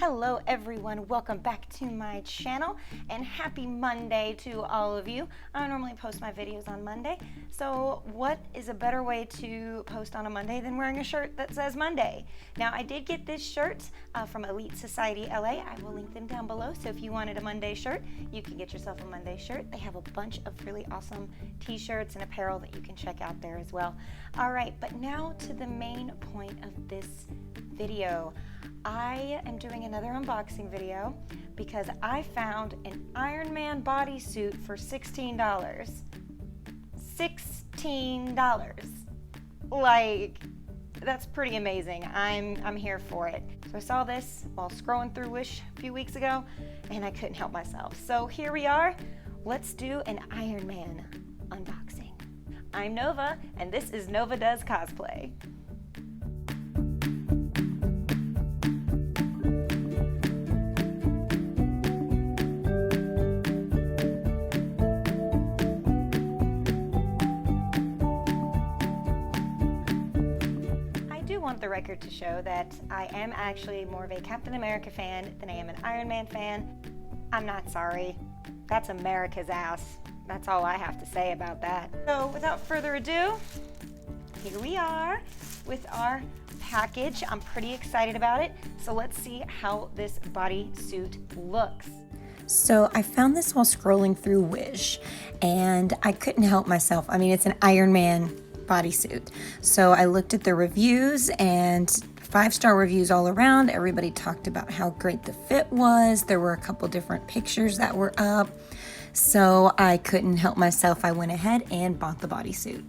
Hello everyone, welcome back to my channel and happy Monday to all of you. I normally post my videos on Monday, so what is a better way to post on a Monday than wearing a shirt that says Monday? Now I did get this shirt from Elite Society LA. I will link them down below, so if you wanted a Monday shirt, you can get yourself a Monday shirt. They have a bunch of really awesome t-shirts and apparel that you can check out there as well. Alright, but now to the main point of this video. I am doing another unboxing video because I found an Iron Man bodysuit for $16. $16. Like, that's pretty amazing. I'm here for it. So I saw this while scrolling through Wish a few weeks ago and I couldn't help myself. So here we are. Let's do an Iron Man unboxing. I'm Nova and this is Nova Does Cosplay. Want the record to show that I am actually more of a Captain America fan than I am an Iron Man fan. I'm not sorry. That's America's ass. That's all I have to say about that. So without further ado, here we are with our package. I'm pretty excited about it. So let's see how this bodysuit looks. So I found this while scrolling through Wish and I couldn't help myself. I mean, it's an Iron Man bodysuit. So I looked at the reviews and 5-star reviews all around. Everybody talked about how great the fit was. There were a couple different pictures that were up. So I couldn't help myself. I went ahead and bought the bodysuit.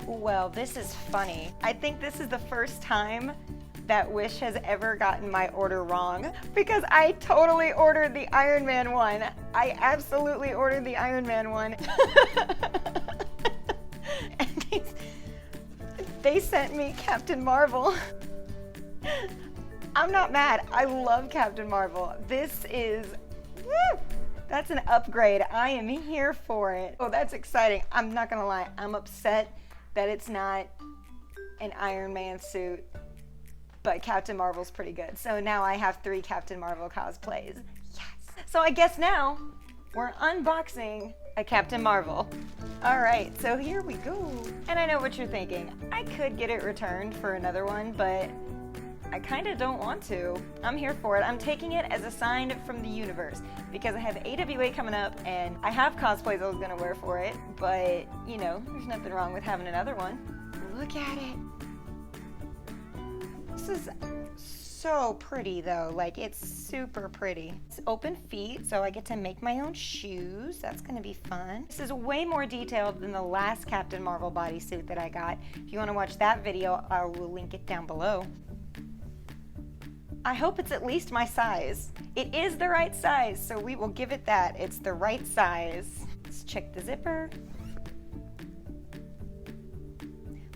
Well, this is funny. I think this is the first time that Wish has ever gotten my order wrong because I totally ordered the Iron Man one. I absolutely ordered the Iron Man one. And they sent me Captain Marvel. I'm not mad. I love Captain Marvel. This is, woo, that's an upgrade. I am here for it. Oh, that's exciting. I'm not gonna lie. I'm upset that it's not an Iron Man suit, but Captain Marvel's pretty good. So now I have 3 Captain Marvel cosplays. Yes! So I guess now we're unboxing a Captain Marvel. All right, so here we go. And I know what you're thinking. I could get it returned for another one, but I kind of don't want to. I'm here for it. I'm taking it as a sign from the universe because I have AWA coming up and I have cosplays I was gonna wear for it, but you know, there's nothing wrong with having another one. Look at it. This is so pretty though, like it's super pretty. It's open feet, so I get to make my own shoes. That's gonna be fun. This is way more detailed than the last Captain Marvel bodysuit that I got. If you wanna watch that video, I will link it down below. I hope it's at least my size. It is the right size, so we will give it that. It's the right size. Let's check the zipper.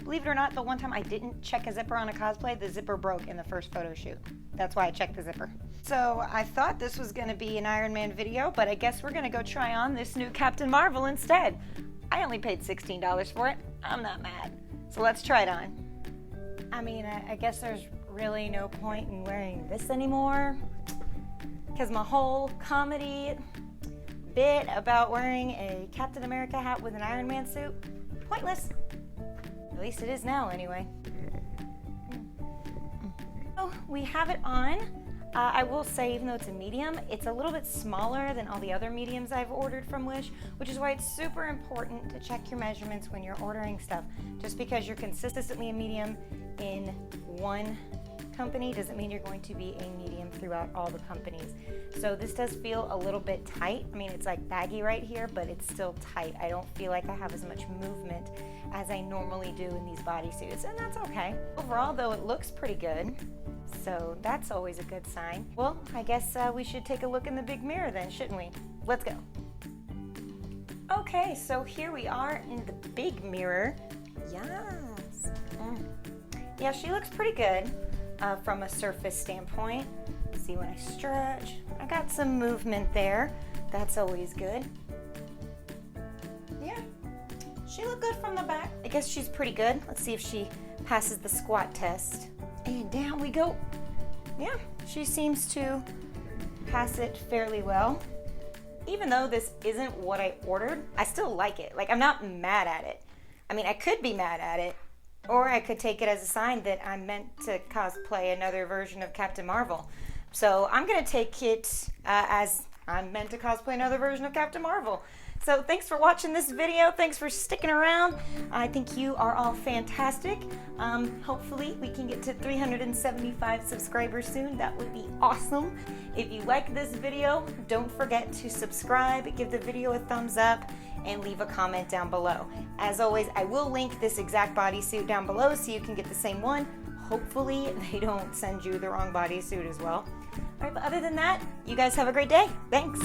Believe it or not, the one time I didn't check a zipper on a cosplay, the zipper broke in the first photo shoot. That's why I checked the zipper. So I thought this was gonna be an Iron Man video, but I guess we're gonna go try on this new Captain Marvel instead. I only paid $16 for it. I'm not mad. So let's try it on. I mean, I guess there's really no point in wearing this anymore because my whole comedy bit about wearing a Captain America hat with an Iron Man suit, pointless. At least it is now anyway. So we have it on. I will say, even though it's a medium, it's a little bit smaller than all the other mediums I've ordered from Wish, which is why it's super important to check your measurements when you're ordering stuff. Just because you're consistently a medium in one company doesn't mean you're going to be a medium throughout all the companies. So this does feel a little bit tight. I mean, it's like baggy right here, but it's still tight. I don't feel like I have as much movement as I normally do in these bodysuits, and that's okay. Overall, though, it looks pretty good. So that's always a good sign. Well, I guess we should take a look in the big mirror then, shouldn't we? Let's go. Okay, so here we are in the big mirror. Yes. Yeah, she looks pretty good from a surface standpoint. See, when I stretch, I got some movement there. That's always good. Yeah, she looked good from the back. I guess she's pretty good. Let's see if she passes the squat test. And down we go. Yeah, she seems to pass it fairly well. Even though this isn't what I ordered, I still like it. Like, I'm not mad at it. I mean, I could be mad at it, or I could take it as a sign that I'm meant to cosplay another version of Captain Marvel. So I'm gonna take it as I'm meant to cosplay another version of Captain Marvel. So thanks for watching this video. Thanks for sticking around. I think you are all fantastic. Hopefully we can get to 375 subscribers soon. That would be awesome. If you like this video, don't forget to subscribe, give the video a thumbs up, and leave a comment down below. As always, I will link this exact bodysuit down below so you can get the same one. Hopefully they don't send you the wrong bodysuit as well. All right, but other than that, you guys have a great day. Thanks.